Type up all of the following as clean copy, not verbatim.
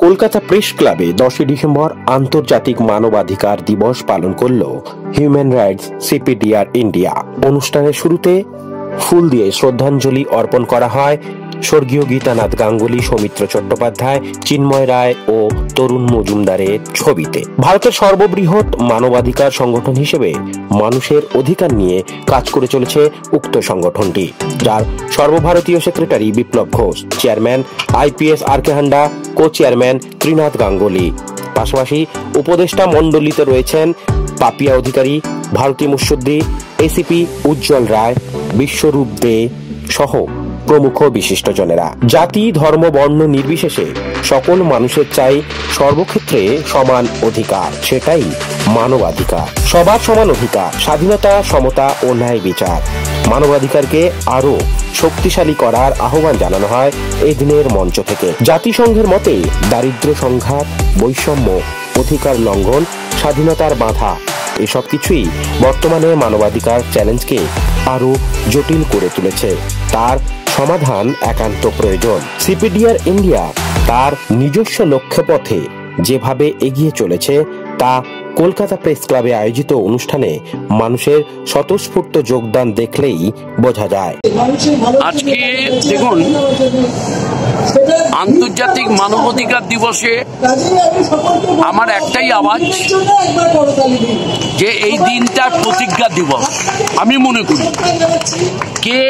Kolkata press ক্লাবে 10 December আন্তর্জাতিক মানবাধিকার দিবস পালন করল হিউম্যান রাইটস সিপিডিআর ইন্ডিয়া। অনুষ্ঠানের শুরুতে ফুল দিয়ে শ্রদ্ধাঞ্জলি অর্পণ করা হয় স্বর্গীয় গীতানাথ গাঙ্গুলি, সৌমিত্র চট্টোপাধ্যায়, চিন্ময় রায় ও তরুণ মজুমদারের ছবিতে। ভারতের সর্ববৃহৎ মানবাধিকার সংগঠন হিসেবে মানুষের অধিকার নিয়ে কাজ করে চলেছে উক্ত সংগঠনটি, যার সর্বভারতীয় secretary Biplab Ghosh, chairman IPS RK Handa, co chairman Trinath Ganguly. পাশাপাশি উপদেষ্টা মণ্ডলীতে রয়েছেন পাপিয়া অধিকারী, ভারতী মুসুদ্দি, ACP উজ্জ্বল রায়, বিশ্বরূপ দে সহ প্রমুখ বিশিষ্টজনেরা। জাতি, ধর্ম, বর্ণ নির্বিশেষে সকল মানুষের চাই সর্বক্ষেত্রে সমান অধিকার, সেটাই মানবাধিকার। সবার সমান অধিকার, স্বাধীনতা, সমতা ও ন্যায় বিচার। মানবাধিকারকে আরো শক্তিশালী করার আহ্বান জানানো হয় এই দিনের মঞ্চ থেকে। জাতিসংঘের মতে দারিদ্র্য সংঘাত, বৈষম্য, অধিকার লঙ্ঘন, স্বাধীনতার বাধা এসব কিছুই বর্তমানে মানবাধিকার চ্যালেঞ্জকে আরো জটিল করে তুলেছে। তার সমাধান একান্ত প্রয়োজন। সিপিডিআর ইন্ডিয়া তার নিজস্ব লক্ষ্যপথে যেভাবে এগিয়ে চলেছে তা কলকাতা প্রেস ক্লাবে আয়োজিত অনুষ্ঠানে মানুষের স্বতঃস্ফূর্ত যোগদান দেখলেই বোঝা যায়। আজকে দেখুন, আন্তর্জাতিক মানবাধিকার দিবসে আমার একটাই আওয়াজ যে এই দিনটা প্রতিজ্ঞা দিবস। আমি মনে করি কে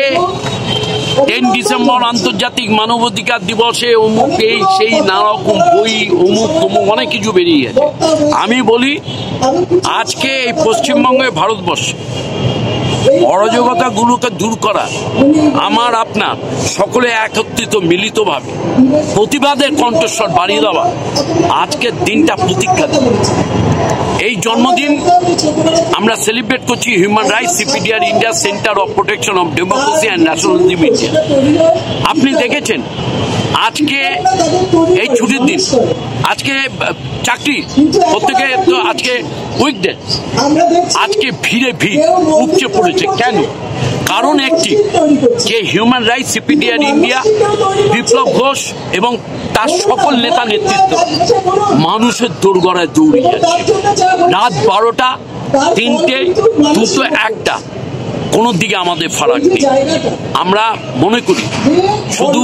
10 ডিসেম্বর আন্তর্জাতিক মানবাধিকার দিবসে অমুক এই সেই নানা রকম বই অমুক তমুক অনেক কিছু বেরিয়ে গেছে। আমি বলি আজকে এই পশ্চিমবঙ্গে, ভারতবর্ষে অরাজকতাগুলোকে দূর করা, আমার আপনার সকলে একত্রিত মিলিতভাবে প্রতিবাদের কণ্ঠস্বর বাড়িয়ে দেওয়া আজকের দিনটা প্রতিজ্ঞা। এই জন্মদিন আমরা সেলিব্রেট করছি human rights CPDR India centre of protection of democracy and nationalism India. আপনি দেখেছেন আজকে এই ছুটির দিন, আজকে চাকরি প্রত্যেকে, তো আজকে উইকডে, আজকে ভিড়ে ভিড় উপচে পড়েছে। কেন? কারণ একটি, যে হিউম্যান রাইটস সিপিডিআর ইন্ডিয়া, বিপ্লব ঘোষ এবং তার সকল নেতা নেতৃত্ব মানুষের দোরগড়ায় দৌড়িয়ে যাচ্ছে। রাত 12টা, 3টে, 2টো, 1টা কোনো দিকে আমাদের ফারাক নেই। আমরা মনে করি শুধু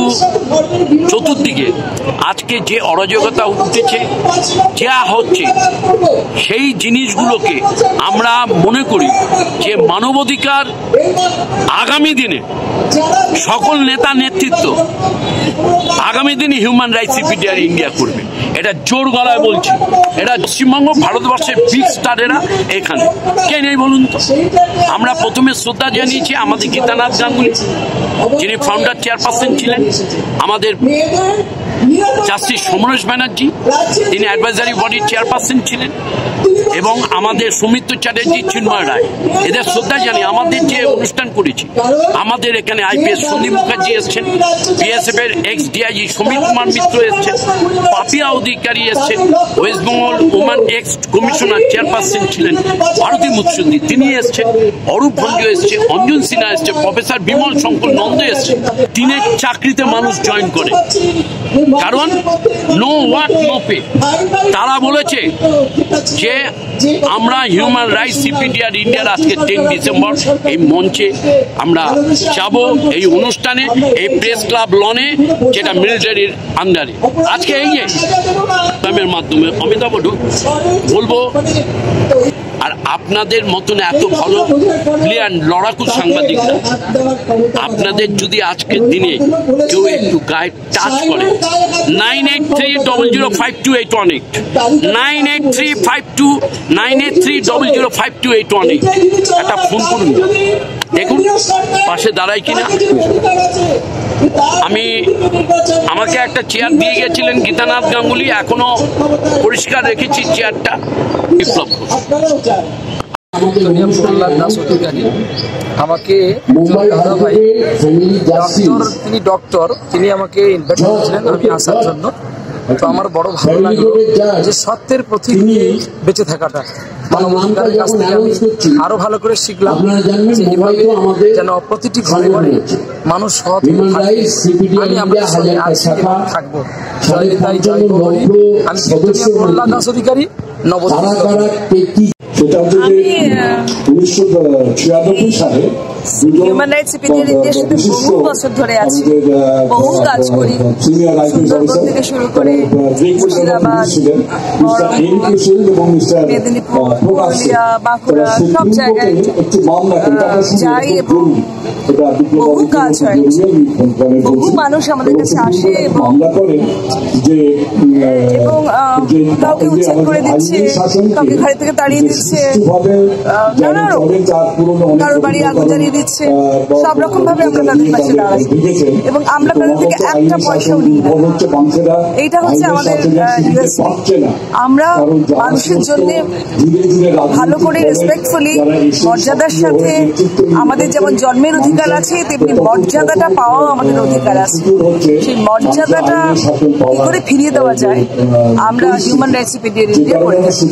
চতুর্দিকে আজকে যে অরাজকতা উঠতেছে, যা হচ্ছে, সেই জিনিসগুলোকে আমরা মনে করি যে মানবাধিকার আগামী দিনে সকল নেতা নেতৃত্ব আগামী দিনে হিউম্যান রাইটস সিপিডিআর ইন্ডিয়া করবে। এটা জোর গলায় বলছি। এটা পশ্চিমবঙ্গ, ভারতবর্ষের বিগ স্টারেরা এখানে কে নেই বলুন তো? আমরা প্রথমে শ্রদ্ধা জানিয়েছি আমাদের গীতানাথ গাঙ্গুলি, যিনি ফাউন্ডার চেয়ারপারসন ছিলেন, আমাদের জাস্টিস সমরেশ ব্যানার্জি, তিনি অ্যাডভাইজারি বডির চেয়ারপারসন ছিলেন, এবং আমাদের সৌমিত্র চ্যাটার্জি, চিন্ময় রায়, এদের শ্রদ্ধা জানি। আমাদের যে অনুষ্ঠান করেছি, আমাদের এখানে IPS সন্দীপ মুখার্জি এসছেন, BSF এর ex-DIG সমীর কুমার মিত্র এসছেন, পাপিয়া অধিকারী এসছেন, West Bengal woman x commissioner chairperson ছিলেন ভারতী মুসুদ্দি, তিনি এসছেন, অরূপ ভঞ্জ এসছে, অঞ্জন সিনহা এসছে, প্রফেসর বিমল শঙ্কর নন্দ এসছে। দিনের চাকরিতে মানুষ জয়েন করে, কারণ নো ওয়ার্ক নো পে। তারা বলেছে যে আমরা হিউম্যান রাইটস সিপিডিআর ইন্ডিয়ার আজকে 10 ডিসেম্বর এই মঞ্চে আমরা যাব, এই অনুষ্ঠানে, এই প্রেস ক্লাব লনে, যেটা মিলিটারির আন্ডারে। আজকে এই যে মাধ্যমে অমিতাভ বলবো, আর আপনাদের মতন এত ভালো প্লেয়ার, লড়াকু সাংবাদিকরা, আপনাদের যদি আজকের দিনে কেউ একটু গায়ে টাচ করে, 9830052818, 9835298300522818 একটা ফোন করুন, দেখুন পাশে দাঁড়ায় কিনা। আমাকে একটা চেয়ার দিয়ে গেছিলেন গীতানাথ গাঙ্গুলি, এখনো পরিষ্কার রেখেছি চেয়ারটা। বিপ্লব আমাকে দাদা ভাই ডক্টর, তিনি ডক্টর, তিনি আমাকে ইনভাইট করেছিলেন আমি আসার জন্য। তো আমার বড় ভালো লাগলো যে সত্যের প্রতি বেঁচে থাকাটা। মানবাধিকারের কাছ থেকে আমি আরো ভালো করে শিখলাম যে এভাবে যেন প্রতিটি ঘরে ঘরে মানুষ সৎ আমি আপনাদের সঙ্গে আছি এবং থাকবো। জয় নিতাই, জয় গৌরী। আমি কীর্তনীয় প্রহ্লাদ দাস অধিকারী, নবদ্বীপ। সেটা হচ্ছে যে 1996 সালে হিউম্যান রাইটস সিপিডিআর ইন্ডিয়ার সাথে বহু বছর ধরে আছি, বহু কাজ করি। সুন্দরবন থেকে শুরু করে মুর্শিদাবাদ, মেদিনীপুর, পুরুলিয়া, বাঁকুড়া সব জায়গায় যাই এবং বহু কাজ হয়। বহু মানুষ আমাদের কাছে আসে এবং কাউকে উচ্ছেদ করে দিচ্ছে, কাউকে ঘরে থেকে তাড়িয়ে দিচ্ছে, নানা রকম, কারোর বাড়ি আগুন জ্বালিয়ে দিচ্ছে। সব রকম ভাবে আমরা তাদের পাশে দাঁড়াই এবং আমরা তাদের থেকে একটা পয়সাও নিই না। এইটা হচ্ছে আমাদের আমরা মানুষের জন্য ভালো করে রেসপেক্টফুলি মর্যাদার সাথে, আমাদের যেমন জন্মের অধিকার আছে তেমনি মর্যাদাটা পাওয়াও আমাদের অধিকার আছে। সেই মর্যাদাটা কি করে ফিরিয়ে দেওয়া যায় আমরা হিউম্যান রাইটস সিপিডিআর ইন্ডিয়া করে থাকি।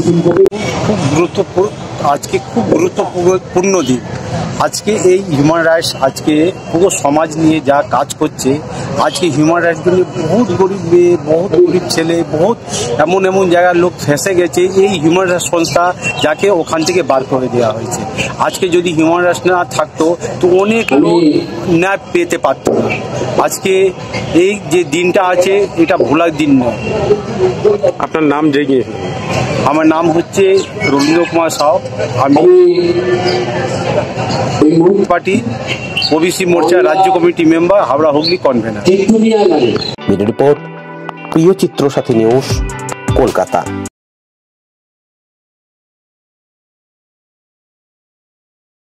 খুব গুরুত্বপূর্ণ, আজকে খুব গুরুত্বপূর্ণ দিন। আজকে এই হিউম্যান রাইটস আজকে পুরো সমাজ নিয়ে যা কাজ করছে, আজকে হিউম্যান রাইটসগুলি বহুত গরিব মেয়ে, বহুত গরিব ছেলে, বহুত এমন এমন জায়গার লোক ফেঁসে গেছে এই হিউম্যান রাইটস সংস্থা, যাকে ওখান থেকে বার করে দেওয়া হয়েছে। আজকে যদি হিউম্যান রাইটস না থাকতো তো অনেক লোক ন্যায় পেতে পারত না। আজকে এই যে দিনটা আছে এটা ভোলার দিন নয়। আপনার নাম জেগে? আমার নাম হচ্ছে রবীন্দ্র কুমার সাউ। আমি পার্টি ওবিসি মোর্চা রাজ্য committee member, Howrah Hooghly convener. Report, প্রিয় চিত্র সাথী নিউজ, কলকাতা।